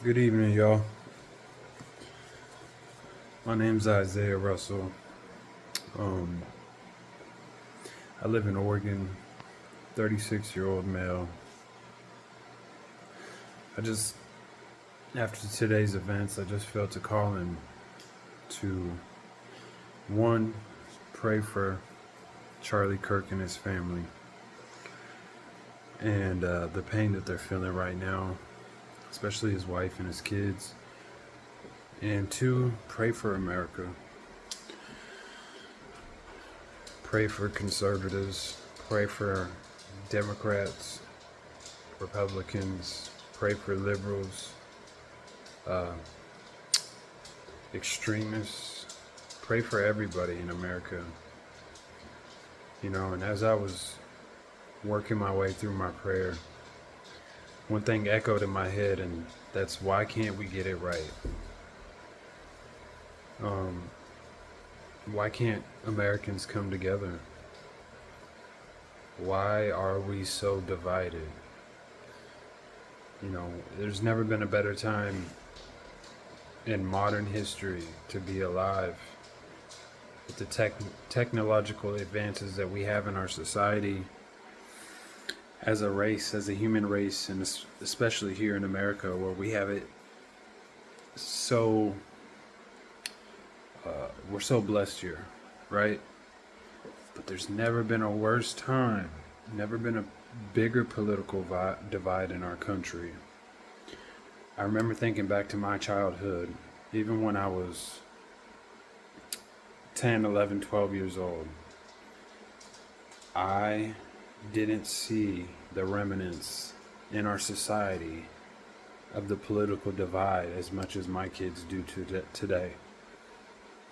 Good evening, y'all. My name's Isaiah Russell. Um, I live in Oregon, 36-year-old male. I just, after today's events, I just felt a calling to, one, pray for Charlie Kirk and his family and the pain that they're feeling right now, especially his wife and his kids. And two, pray for America. Pray for conservatives. Pray for Democrats, Republicans. Pray for liberals, uh, extremists. Pray for everybody in America. And as I was working my way through my prayer, one thing echoed in my head, and that's why can't we get it right? Um, why can't Americans come together? Why are we so divided? There's never been a better time in modern history to be alive. With the technological advances that we have in our society, as a race, as a human race, and especially here in America, where we have it so, we're so blessed here, right? But there's never been a worse time, never been a bigger political divide in our country. I remember thinking back to my childhood, even when I was 10, 11, 12 years old. I didn't see the remnants in our society of the political divide as much as my kids do today.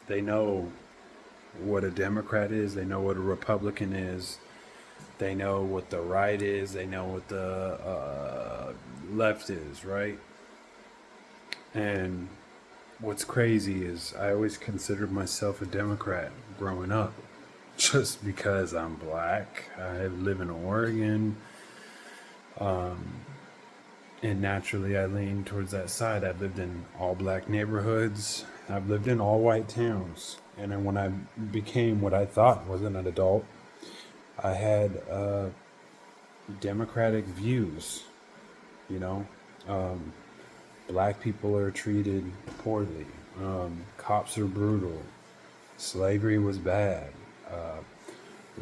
They know what a Democrat is, they know what a Republican is, they know what the right is, they know what the left is, right? And what's crazy is I always considered myself a Democrat growing up, just because I'm black. I live in Oregon, and naturally I lean towards that side. I've lived in all black neighborhoods. I've lived in all white towns. And then when I became what I thought was an adult, I had democratic views. You know, black people are treated poorly. Cops are brutal. Slavery was bad.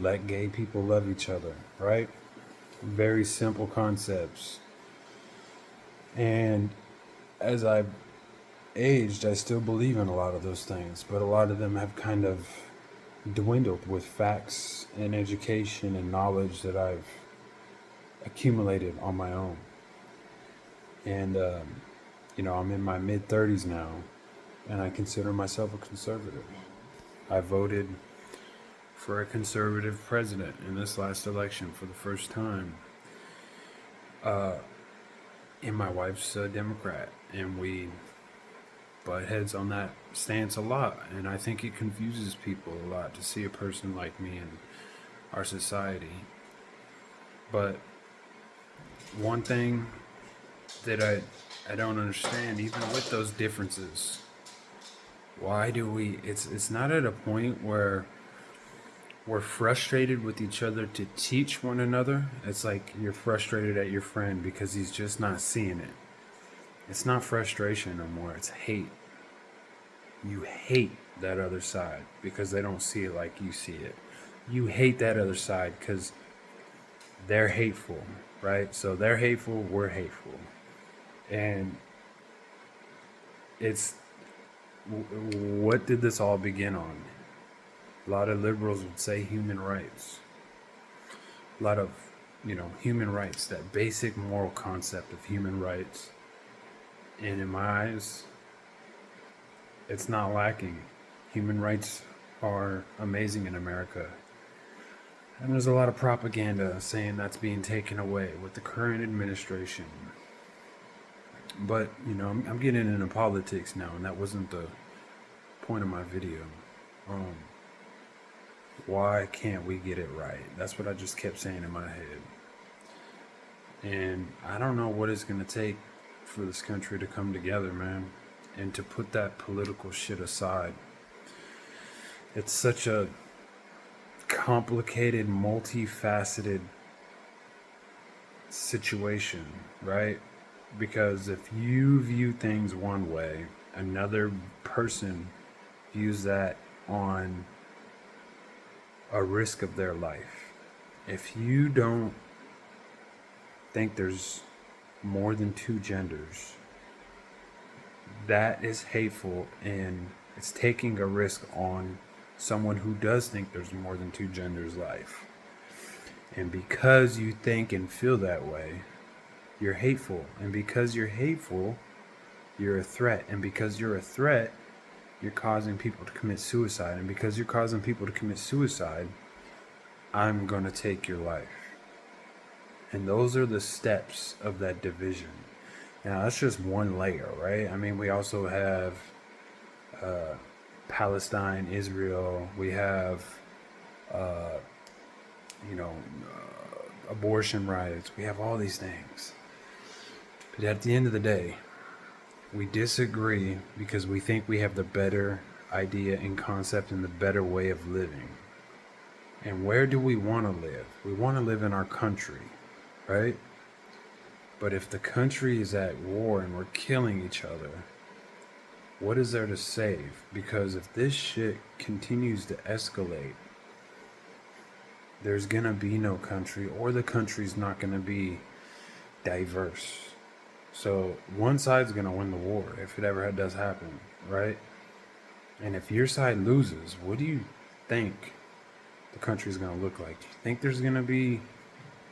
Let gay people love each other, right? Very simple concepts. And as I've aged, I still believe in a lot of those things, but a lot of them have kind of dwindled with facts and education and knowledge that I've accumulated on my own. And, I'm in my mid 30s now, and I consider myself a conservative. I voted for a conservative president in this last election for the first time. And my wife's a Democrat, and we butt heads on that stance a lot. And I think it confuses people a lot to see a person like me in our society. But one thing that I don't understand, even with those differences, why do we? It's not at a point where we're frustrated with each other to teach one another. It's like you're frustrated at your friend because he's just not seeing it. It's not frustration no more, it's hate. You hate that other side because they don't see it like you see it. You hate that other side because they're hateful, right? So they're hateful, we're hateful. And it's what did this all begin on? A lot of liberals would say human rights. A lot of, human rights, that basic moral concept of human rights. And in my eyes, it's not lacking. Human rights are amazing in America. And there's a lot of propaganda saying that's being taken away with the current administration. But, I'm getting into politics now, and that wasn't the point of my video. Why can't we get it right? That's what I just kept saying in my head. And I don't know what it's going to take for this country to come together, man, and to put that political shit aside. It's such a complicated, multifaceted situation, right? Because if you view things one way, another person views that on a risk of their life. If you don't think there's more than two genders, that is hateful, and it's taking a risk on someone who does think there's more than two genders' life. And because you think and feel that way, you're hateful. And because you're hateful, you're a threat. And because you're a threat, you're causing people to commit suicide. And because you're causing people to commit suicide, I'm going to take your life. And those are the steps of that division. Now, that's just one layer, right? I mean, we also have Palestine, Israel. We have, abortion rights. We have all these things. But at the end of the day, we disagree because we think we have the better idea and concept and the better way of living. And where do we want to live? We want to live in our country, right? But if the country is at war and we're killing each other, what is there to save? Because if this shit continues to escalate, there's gonna be no country, or the country's not gonna be diverse. So one side's gonna win the war if it ever does happen, right? And if your side loses, what do you think the country's gonna look like? Do you think there's gonna be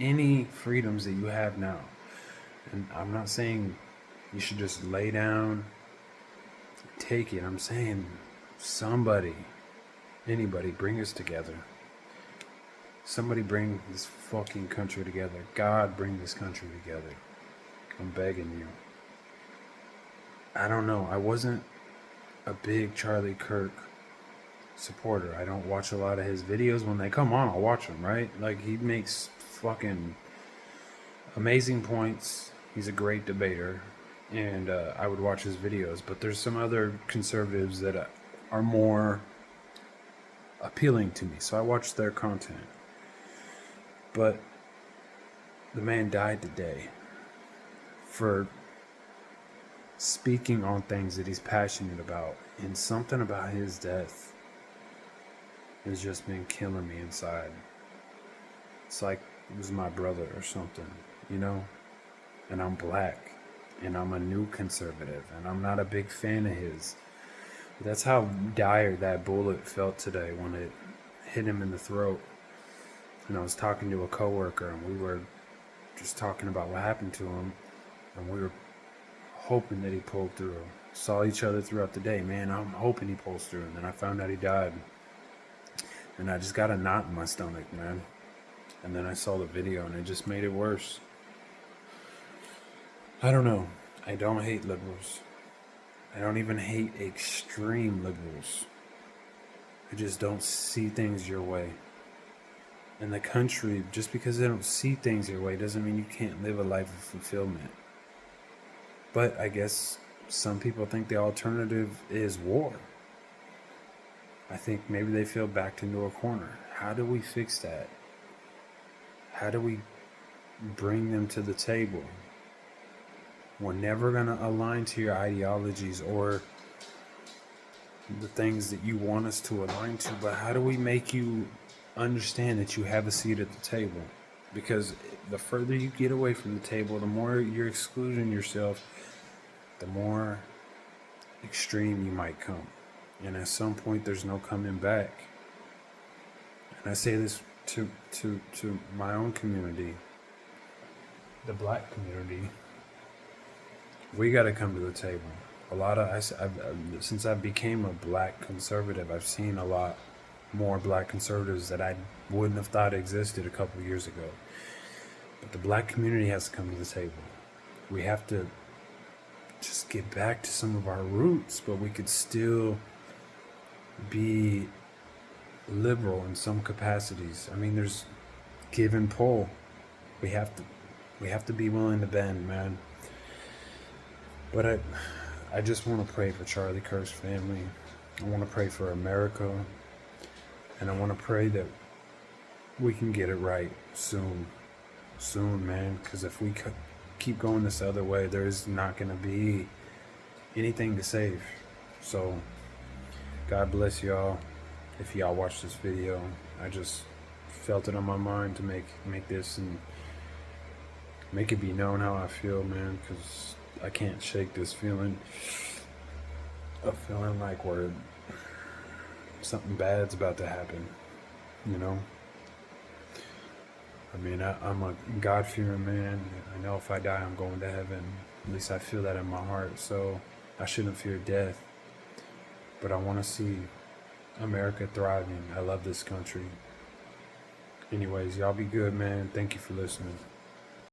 any freedoms that you have now? And I'm not saying you should just lay down, take it. I'm saying somebody, anybody, bring us together. Somebody bring this fucking country together. God, bring this country together. I'm begging you. I don't know. I wasn't a big Charlie Kirk supporter. I don't watch a lot of his videos. When they come on, I'll watch them, right? Like, he makes fucking amazing points. He's a great debater. And I would watch his videos. But there's some other conservatives that are more appealing to me. So I watch their content. But the man died today for speaking on things that he's passionate about. And something about his death has just been killing me inside. It's like it was my brother or something, you know? And I'm black. And I'm a new conservative. And I'm not a big fan of his. But that's how dire that bullet felt today when it hit him in the throat. And I was talking to a coworker, and we were just talking about what happened to him, and we were hoping that he pulled through. Saw each other throughout the day. Man, I'm hoping he pulls through. And then I found out he died, and I just got a knot in my stomach, man. And then I saw the video, and it just made it worse. I don't know. I don't hate liberals. I don't even hate extreme liberals. I just don't see things your way. In the country, just because they don't see things your way doesn't mean you can't live a life of fulfillment. But I guess some people think the alternative is war. I think maybe they feel backed into a corner. How do we fix that? How do we bring them to the table? We're never going to align to your ideologies or the things that you want us to align to, but how do we make you understand that you have a seat at the table? Because the further you get away from the table, the more you're excluding yourself, the more extreme you might come. And at some point, there's no coming back. And I say this to my own community, the black community. We got to come to the table. Since I became a black conservative, I've seen a lot more black conservatives that I wouldn't have thought existed a couple of years ago. But the black community has to come to the table. We have to just get back to some of our roots, but we could still be liberal in some capacities. I mean, there's give and pull. We have to be willing to bend, man. But I just want to pray for Charlie Kirk's family. I want to pray for America, and I want to pray that we can get it right soon, man. Because if we keep going this other way, there's not going to be anything to save. So, God bless y'all. If y'all watch this video, I just felt it on my mind to make this and make it be known how I feel, man. Because I can't shake this feeling of feeling like something bad's about to happen. You know. I mean, I'm a God-fearing man. I know if I die, I'm going to heaven. At least I feel that in my heart. So I shouldn't fear death. But I want to see America thriving. I love this country. Anyways, y'all be good, man. Thank you for listening.